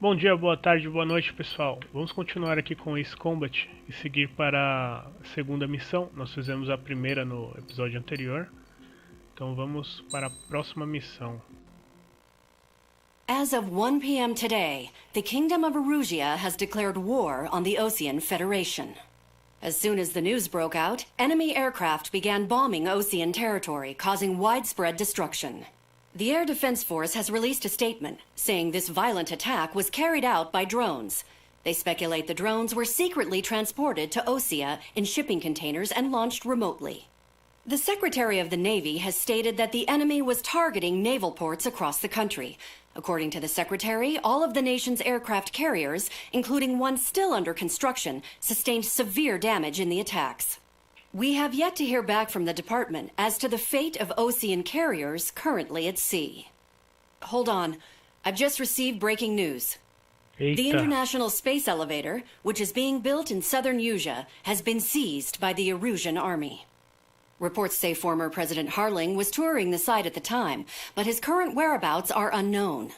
Bom dia, boa tarde, boa noite, pessoal. Vamos continuar aqui com esse Combat e seguir para a segunda missão. Nós fizemos a primeira no episódio anterior. Então vamos para a próxima missão. As of 1 p.m. today, the Kingdom of Erusia has declared war on the Osean Federation. As soon as the news broke out, enemy aircraft began bombing Osean territory, causing widespread destruction. The Air Defense Force has released a statement saying this violent attack was carried out by drones. They speculate the drones were secretly transported to Osea in shipping containers and launched remotely. The Secretary of the Navy has stated that the enemy was targeting naval ports across the country. According to the Secretary, all of the nation's aircraft carriers, including one still under construction, sustained severe damage in the attacks. We have yet to hear back from the department as to the fate of Osean carriers currently at sea. Hold on. I've just received breaking news. The International Space Elevator, which is being built in southern Erusia, has been seized by the Erusian army. Reports say former President Harling was touring the site at the time, but his current whereabouts are unknown.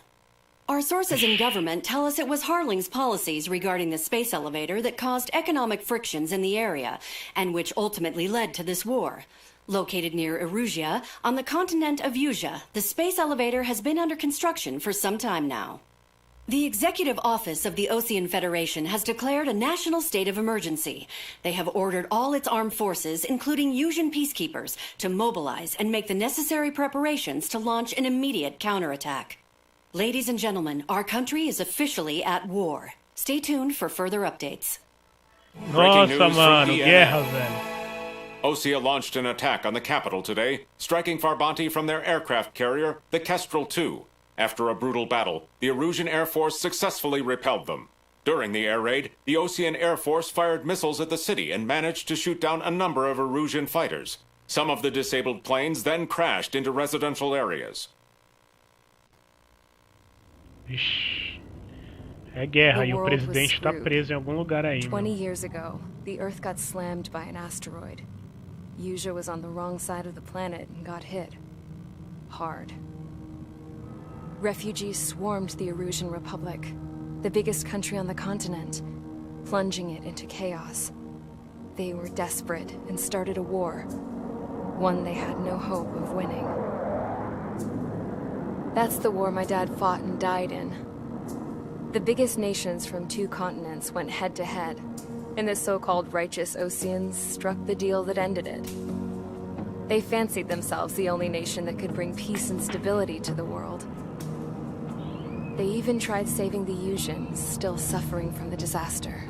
Our sources in government tell us it was Harling's policies regarding the space elevator that caused economic frictions in the area, and which ultimately led to this war. Located near Erusia, on the continent of Erusia, the space elevator has been under construction for some time now. The Executive Office of the Osean Federation has declared a national state of emergency. They have ordered all its armed forces, including Erusian peacekeepers, to mobilize and make the necessary preparations to launch an immediate counterattack. Ladies and gentlemen, our country is officially at war. Stay tuned for further updates. Nossa, mano, guerra, velho. Osea launched an attack on the capital today, striking Farbanti from their aircraft carrier, the Kestrel II. After a brutal battle, the Erusian Air Force successfully repelled them. During the air raid, the Osean Air Force fired missiles at the city and managed to shoot down a number of Erusian fighters. Some of the disabled planes then crashed into residential areas. Ixi, é guerra e o presidente está preso em algum lugar aí. 20 years ago, the Earth got slammed by an asteroid. Erusia was on the wrong side of the planet and got hit. Hard. Refugees swarmed the Erusian Republic, the biggest country on the continent, plunging it into chaos. They were desperate and started a war, one they had no hope of winning. That's the war my dad fought and died in. The biggest nations from 2 continents went head-to-head, and the so-called righteous Oseans struck the deal that ended it. They fancied themselves the only nation that could bring peace and stability to the world. They even tried saving the Erusians, still suffering from the disaster.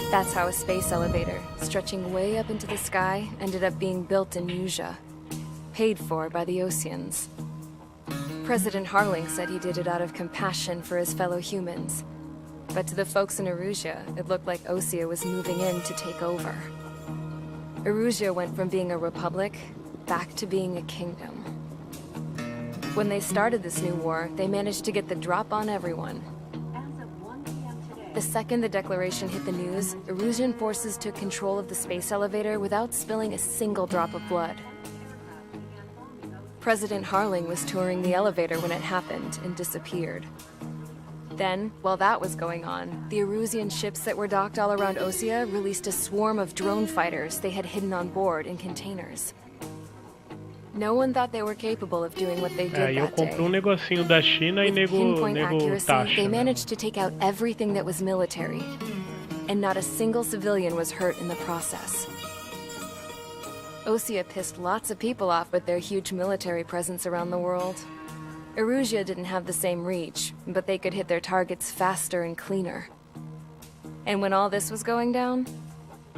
That's how a space elevator, stretching way up into the sky, ended up being built in Erusia, paid for by the Oseans. President Harling said he did it out of compassion for his fellow humans. But to the folks in Erusia, it looked like Osea was moving in to take over. Erusia went from being a republic back to being a kingdom. When they started this new war, they managed to get the drop on everyone. The second the declaration hit the news, Erusian forces took control of the space elevator without spilling a single drop of blood. President Harling was touring the elevator when it happened and disappeared. Then, while that was going on, the Erusian ships that were docked all around Osea released a swarm of drone fighters they had hidden on board in containers. No one thought they were capable of doing what they did that day. Negocinho da China With pinpoint accuracy, taxa, they managed to take out everything that was military, and not a single civilian was hurt in the process. Osea pissed lots of people off with their huge military presence around the world. Erusia didn't have the same reach, but they could hit their targets faster and cleaner. And when all this was going down,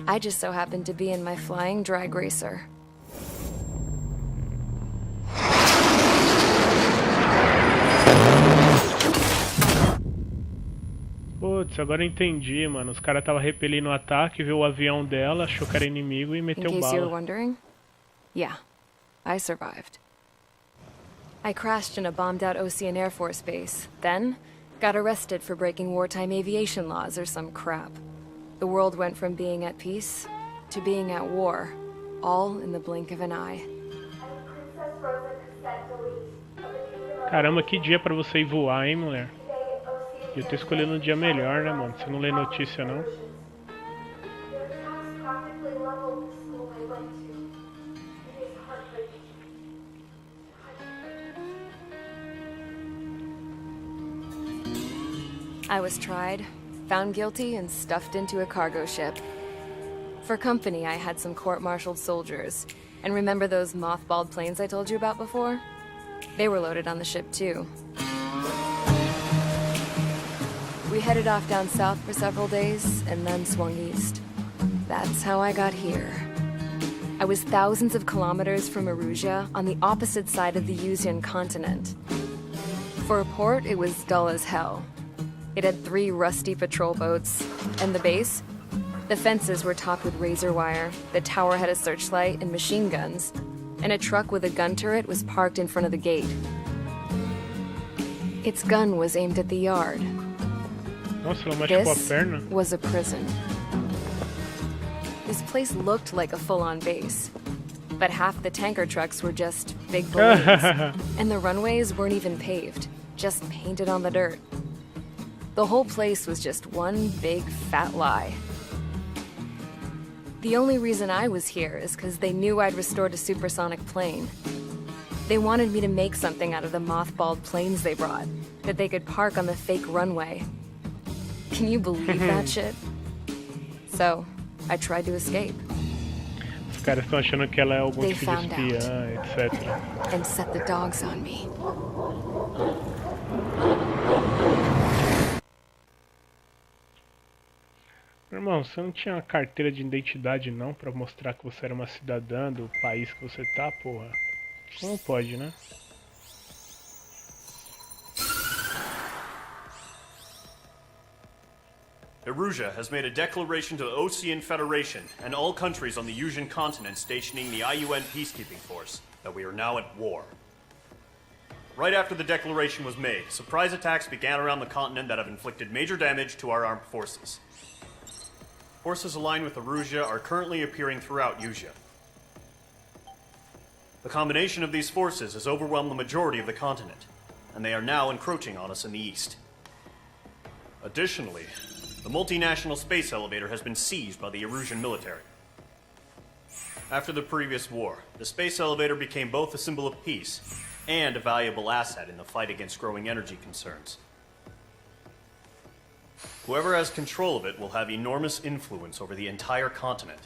I just so happened to be in my flying drag racer. Putz, agora eu entendi, mano. Os caras estavam repelindo o ataque, viu o avião dela, achou que era inimigo e meteu In case you were bala. wondering, yeah, I survived. I crashed in a bombed-out Osean Air Force base, then got arrested for breaking wartime aviation laws or some crap. The world went from being at peace to being at war, all in the blink of an eye. Caramba, que dia pra você ir voar, hein, mulher? Eu tô escolhendo um dia melhor, né, mano? Você não lê notícia, não? I was tried, found guilty, and stuffed into a cargo ship. For company, I had some court-martialed soldiers. And remember those mothballed planes I told you about before? They were loaded on the ship, too. We headed off down south for several days, and then swung east. That's how I got here. I was thousands of kilometers from Erusia, on the opposite side of the Yuzian continent. For a port, it was dull as hell. It had 3 rusty patrol boats. And the base? The fences were topped with razor wire, the tower had a searchlight and machine guns, and a truck with a gun turret was parked in front of the gate. Its gun was aimed at the yard. Nossa, ela machucou a This perna. was a prison. This place looked like a full-on base, but half the tanker trucks were just big balloons, and the runways weren't even paved, just painted on the dirt. The whole place was just one big fat lie. The only reason I was here is because they knew I'd restored a supersonic plane. They wanted me to make something out of the mothballed planes they brought, that they could park on the fake runway. Can you believe that shit? So, I tried to escape. Os caras estão achando que ela é algum They tipo de found espiã, etc. And set the dogs on me. Irmão, você não tinha uma carteira de identidade não pra mostrar que você era uma cidadã do país que você tá, porra? Não pode, né? Erusia has made a declaration to the Ocean Federation and all countries on the Yuzian continent stationing the IUN peacekeeping force that we are now at war. Right after the declaration was made, surprise attacks began around the continent that have inflicted major damage to our armed forces. Forces aligned with Erusia are currently appearing throughout Yusia. The combination of these forces has overwhelmed the majority of the continent, and they are now encroaching on us in the east. Additionally, the multinational space elevator has been seized by the Erusian military. After the previous war, the space elevator became both a symbol of peace and a valuable asset in the fight against growing energy concerns. Whoever has control of it will have enormous influence over the entire continent.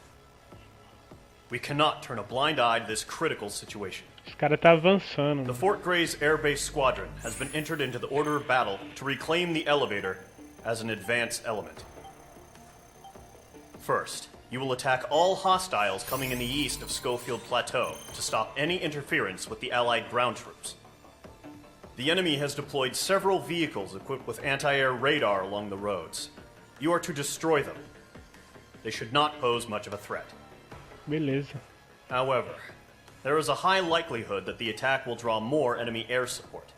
We cannot turn a blind eye to this critical situation. Esse cara tá avançando. The Fort Gray's Air Base Squadron has been entered into the order of battle to reclaim the elevator as an advance element. First, you will attack all hostiles coming in the east of Schofield Plateau to stop any interference with the Allied ground troops. The enemy has deployed several vehicles equipped with anti-air radar along the roads. You are to destroy them. They should not pose much of a threat. Beleza. However, there is a high likelihood that the attack will draw more enemy air support.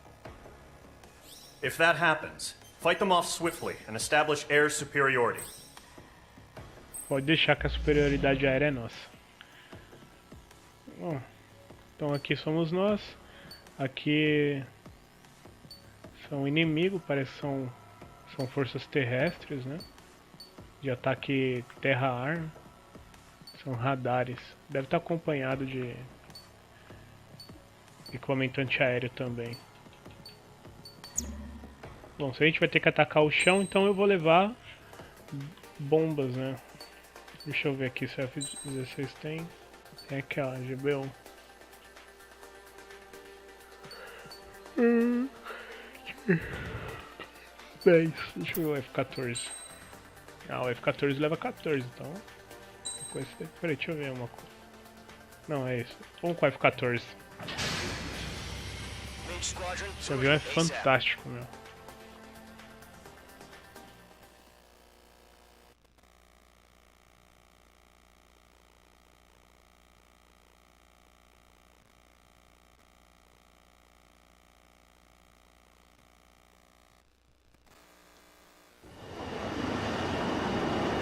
If that happens, fight them off swiftly and establish air superiority. Pode deixar que a superioridade aérea é nossa. Bom, então aqui somos nós. Aqui são inimigos, parece que são forças terrestres, né? De ataque terra-ar. São radares. Deve estar acompanhado de equipamento antiaéreo também. Bom, se a gente vai ter que atacar o chão, então eu vou levar bombas, né? Deixa eu ver aqui se a F-16 tem. Tem aqui, ó, GBU. 10. Deixa eu ver o F-14. Ah, o F-14 leva 14, então... Peraí, deixa eu ver uma coisa. Não, é isso. Vamos com o F-14. Esse avião é fantástico, meu.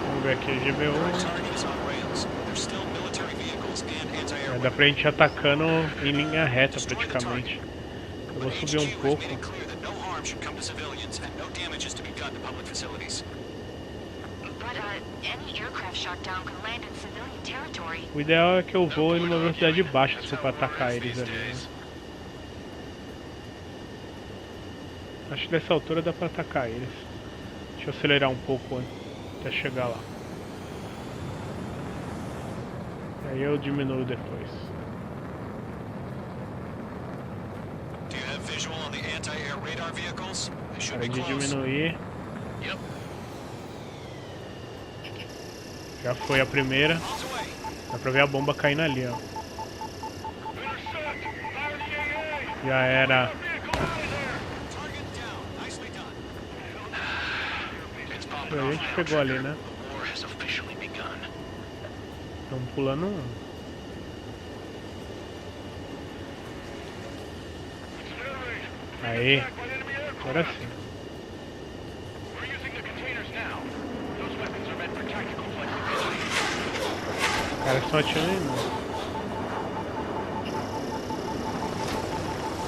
Vamos ver aqui, GBU. Dá pra gente ir atacando em linha reta praticamente. Eu vou subir um pouco. harm should come to civilians, and no damage is to be done to public facilities. But any aircraft shot down could land in civilian territory. O ideal é que eu voe numa velocidade baixa se for pra atacar eles ali, né? Acho que dessa altura dá pra atacar eles. Deixa eu acelerar um pouco antes, até chegar lá. Aí eu diminuo depois. Do you have visual on the anti-air radar vehicles? They should Para be de close. diminuir. Yep. Já foi a primeira. On the way. Dá pra ver a bomba caindo ali, ó. Já era. Target down. Nicely done. A gente pegou ali, né? The war has officially begun. Estamos pulando um. Aí. Agora sim. Os caras estão atirando em mim.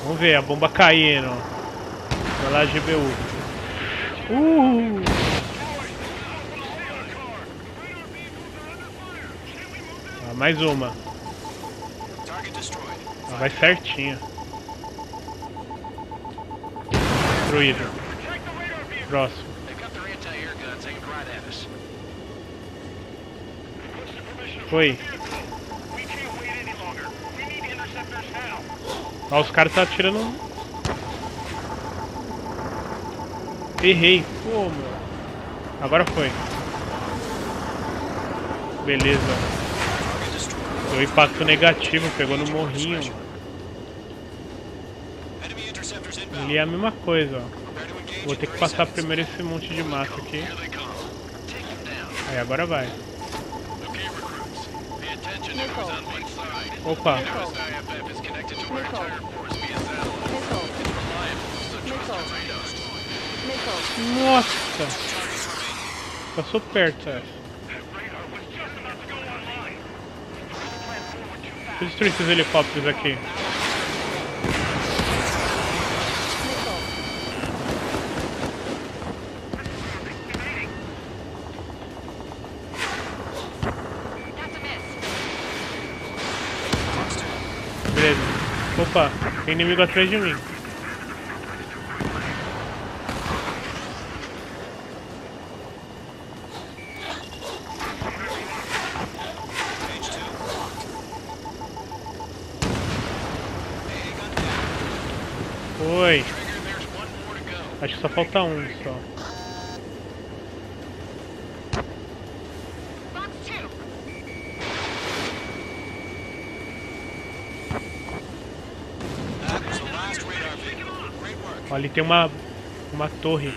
Vamos ver a bomba caindo. Vai lá, GBU. Mais uma. Target destroyed. Vai certinho. Destruído. Próximo. They've got their anti-air guns aimed right at us. Foi. Ó, os caras tá atirando. Errei. Pô, meu. Agora foi. Beleza. Deu impacto negativo, pegou no morrinho. Enemy interceptors inbound. Ali é a mesma coisa, ó. Prepare to engage Vou in ter que 30 passar seconds. primeiro esse monte de massa aqui. Here they come. Take them down. Aí agora vai. Okay, recruits. Pay attention to who's on what side. Opa. Notice the IFF is connected to our entire force via satellite. It's reliable, so trust our radars. Nossa! Passou perto essa. Deixa eu destruir esses helicópteros aqui. Beleza. Opa, tem inimigo atrás de mim. Foi. Acho que só falta um só. That was the last radar vehicle. Great work. Ó, ali tem uma torre.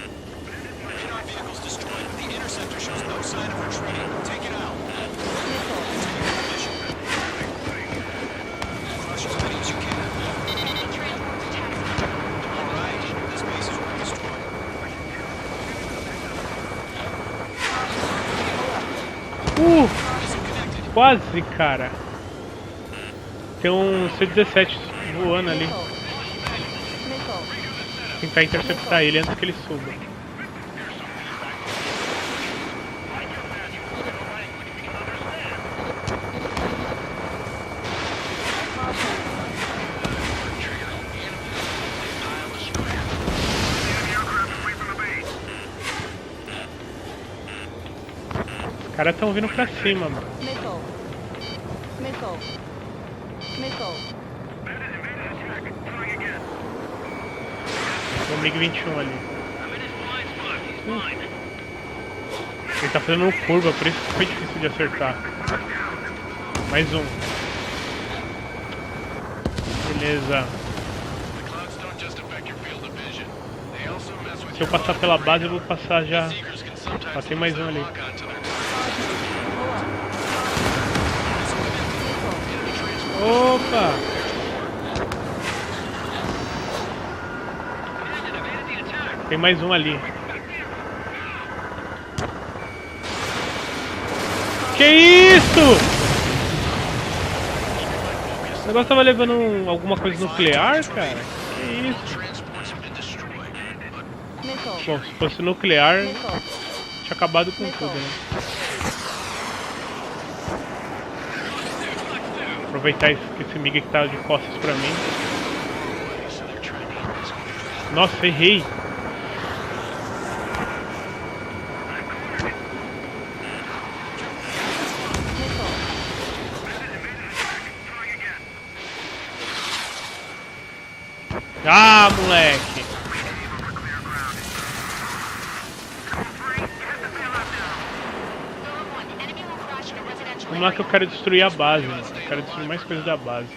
Radar vehicle's destroyed, but the interceptor shows no sign of retreating. Take it out. Continue your mission. Crush as many as you can. All right, this base is well destroyed. Disconnected. Quase, cara. Tem um C-17 voando ali. Tentar interceptar ele antes que ele suba. Os caras estão vindo pra cima, mano. Tem um MiG-21 ali. Ele tá fazendo curva, por isso que foi difícil de acertar. Mais um. Beleza. Se eu passar pela base, eu vou passar já. Ah, tem mais um ali. Opa! Tem mais um ali. Que isso? O negócio tava levando alguma coisa nuclear, cara? Que isso? Bom, se fosse nuclear, tinha acabado com tudo, né? Aproveitar que esse MiG que tá de costas pra mim. Nossa, errei! Ah, moleque! Vamos lá que eu quero destruir a base, mano. Eu quero destruir mais coisas da base.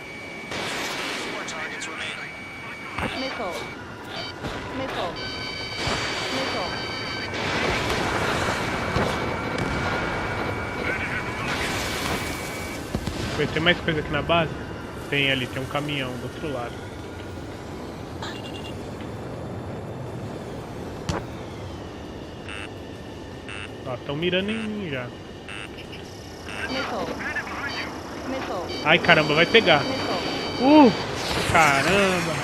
Vai ter mais coisa aqui na base? Tem ali, tem um caminhão do outro lado. Ó, estão mirando em mim já. Ai, caramba, vai pegar. Caramba.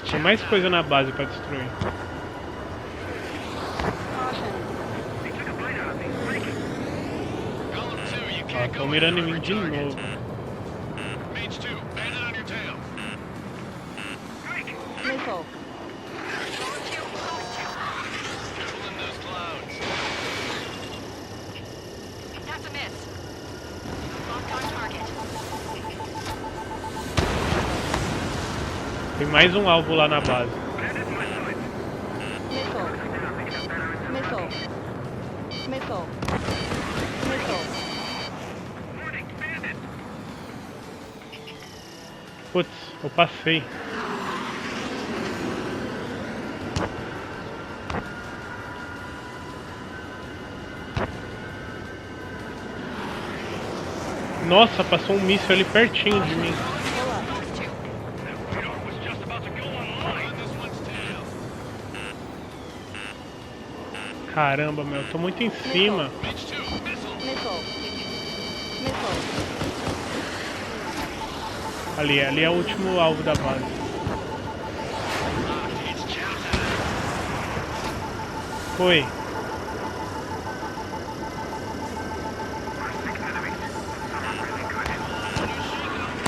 Tem mais coisa na base pra destruir. Ó, estão mirando em mim de novo. Tem mais um alvo lá na base. Putz, eu passei. Nossa, passou um míssil ali pertinho de mim. Caramba, meu, eu tô muito em cima. Ali é o último alvo da base. Foi.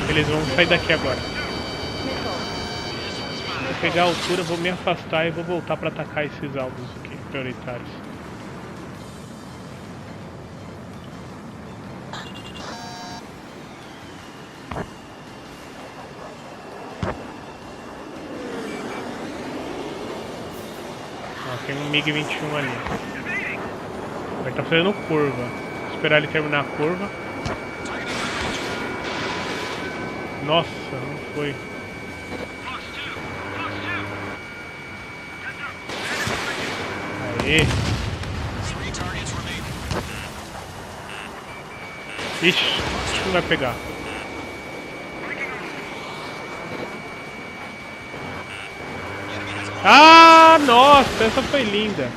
Eles vão sair daqui agora. Vou pegar a altura, vou me afastar e vou voltar pra atacar esses alvos aqui, prioritários. Ó, tem um MiG-21 ali. Vai estar fazendo curva. Vou esperar ele terminar a curva. Nossa, não foi. Aê. Ixi, acho que não vai pegar. Ah, nossa, essa foi linda.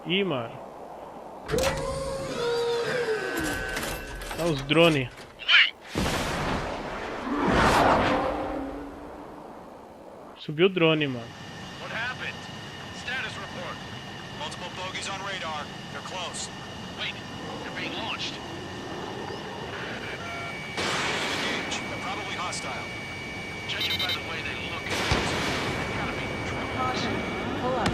Ih, mano. Olha os drones. Subiu o drone, mano. What happened? Status report. Multiple bogeys on radar. They're close. Wait, they're being launched. Engage. They're probably hostile. Judging by the way they look, they're gotta be Caution. Pull up.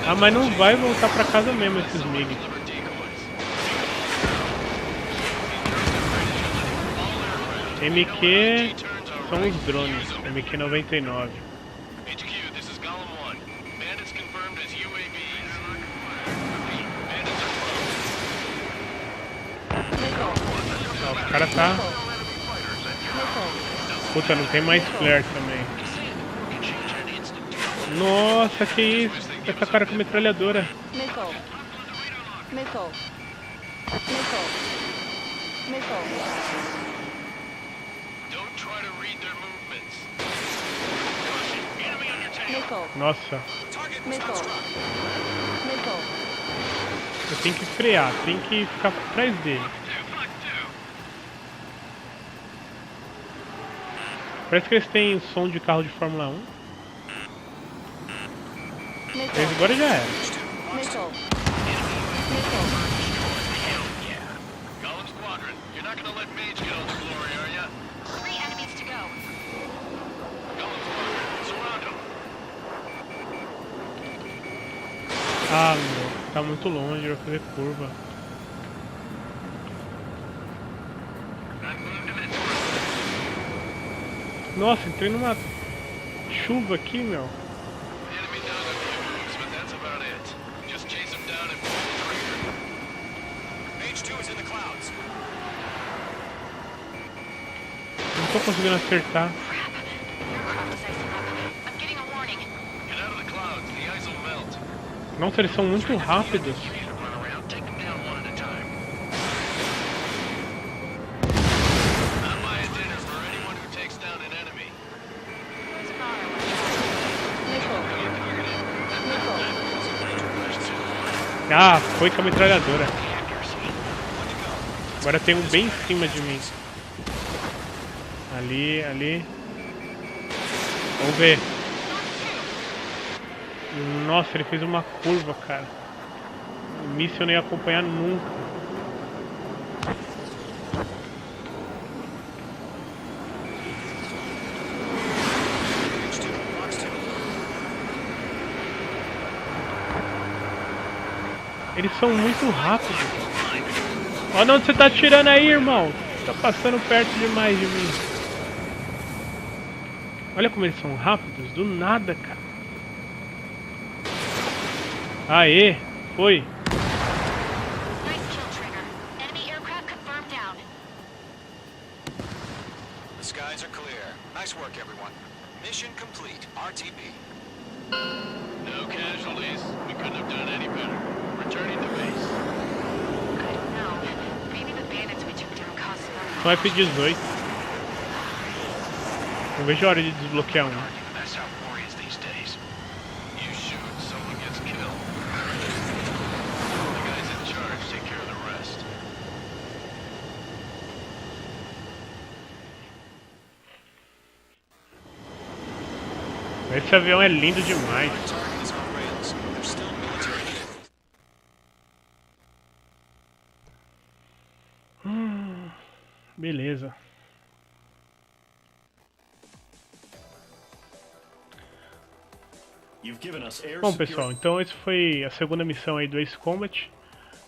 Ah, mas não vai voltar pra casa mesmo esses MiG. MQ são os drones, MQ-99. HQ, this is Golem 1. Bandits confirmed as UAVs. Bandits are Ó, o cara tá... Puta, não tem mais flare também. Nossa, que isso? Essa cara com metralhadora. Missile. Missile. Missile. Missile. Don't try to read their movements. Nossa. Eu tenho que frear, tem que ficar por trás dele. Parece que eles têm som de carro de Fórmula 1. Esse agora já era. Ah, meu, tá muito longe, vai fazer curva. Nossa, entrei numa chuva aqui, meu. Não tô conseguindo acertar. Nossa, eles são muito rápidos. Ah, foi com a metralhadora. Agora tem um bem em cima de mim. Ali, ali. Vamos ver. Nossa, ele fez uma curva, cara. O míssil não ia acompanhar nunca. Eles são muito rápidos. Olha onde você tá atirando aí, irmão. Tá passando perto demais de mim. Olha como eles são rápidos. Do nada, cara. Aê, foi. Nice kill, Trigger. Enemy aircraft confirmed down. The skies are clear. Nice work, everyone. Mission complete. RTB. No casualties. We couldn't have done any better. Returning to base. I don't know. Maybe the bandits we took down caused some São F-18. Não vejo a hora de desbloquear um. That's how war is these days. You shoot, someone gets killed. The guys in charge take care of the rest. Esse avião é lindo demais. Target is on rails. There's still military hit. Beleza. Bom, pessoal, então essa foi a segunda missão aí do Ace Combat.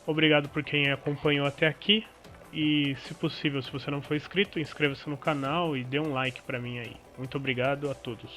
Obrigado por quem acompanhou até aqui. E, se possível, se você não for inscrito, inscreva-se no canal e dê um like pra mim aí. Muito obrigado a todos.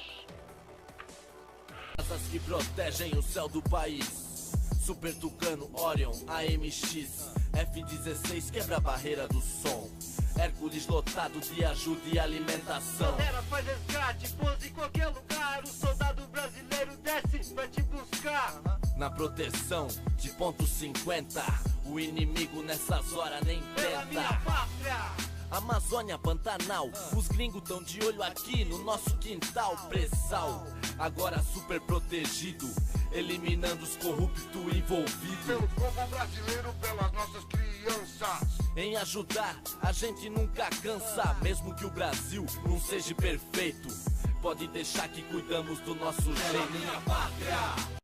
Asas que protegem o céu do país. Super Tucano, Orion, AMX, F-16 quebra a barreira do som. Hércules lotado de ajuda e alimentação. Galera, faz resgate, pousa em qualquer lugar. O soldado brasileiro desce pra te buscar. Na proteção de ponto 50, o inimigo nessas horas nem Pela minha tenta. pátria. Amazônia, Pantanal, os gringos tão de olho aqui no nosso quintal. Pressal, agora super protegido, eliminando os corruptos envolvidos. Pelo povo brasileiro, pelas nossas crianças. Em ajudar, a gente nunca cansa. Mesmo que o Brasil não seja perfeito, pode deixar que cuidamos do nosso jeito. Minha pátria.